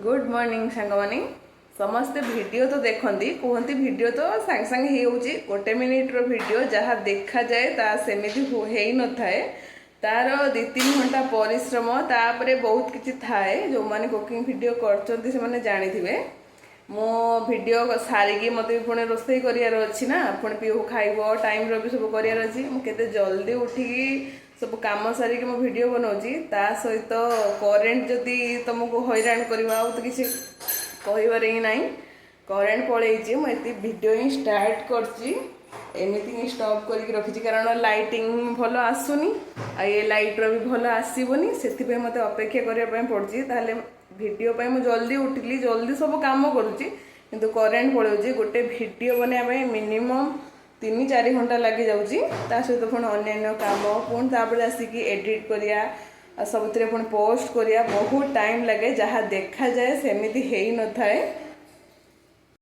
good morning सांगमानी समस्ते video तो देखती कहती वीडियो तो सांगे सांगे गोटे मिनिट रो वीडियो जहाँ देखा जाए ता सेमिति हो न थाए तार 2-3 घंटा परिश्रम तापरे बहुत किसी थाए जो माने कुकिंग वीडियो करचंती से माने जानी थिबे मो वीडियो सारिकी मते पुणे रोसई करियार अछि ना पुणे पीहू खाइबो टाइम रो भी सब करियार अछि मु केते जल्दी उठिकी सब काम सारिकी मो वीडियो बनाउची ता सहित करेंट जदी तुमको हैरान करबा आ तो किसी कहबारे ही नाही करेंट पळेइची मु एती वीडियो ही स्टार्ट करची एमिति ही स्टॉप करके रखिची कारण लाइटिंग भलो आसुनी आ ये लाइट रो भी भलो आसीबोनी सेति पे मते अपेक्षा करिया पय पड़ची ताले वीडियो पे मु जल्दी उठिली जल्दी सब काम करूची किंतु करेंट पळेउची गोटे वीडियो बने पे मिनिमम 3-4 घंटा लगी जाऊँगी ता सहित पुणी अन्य काम पुणी तापर आसिकी एडिट करिया सबुथिरे पुणी पोस्ट करिया बहुत टाइम लगे जहाँ देखा जाए सेमिति हेई न थाए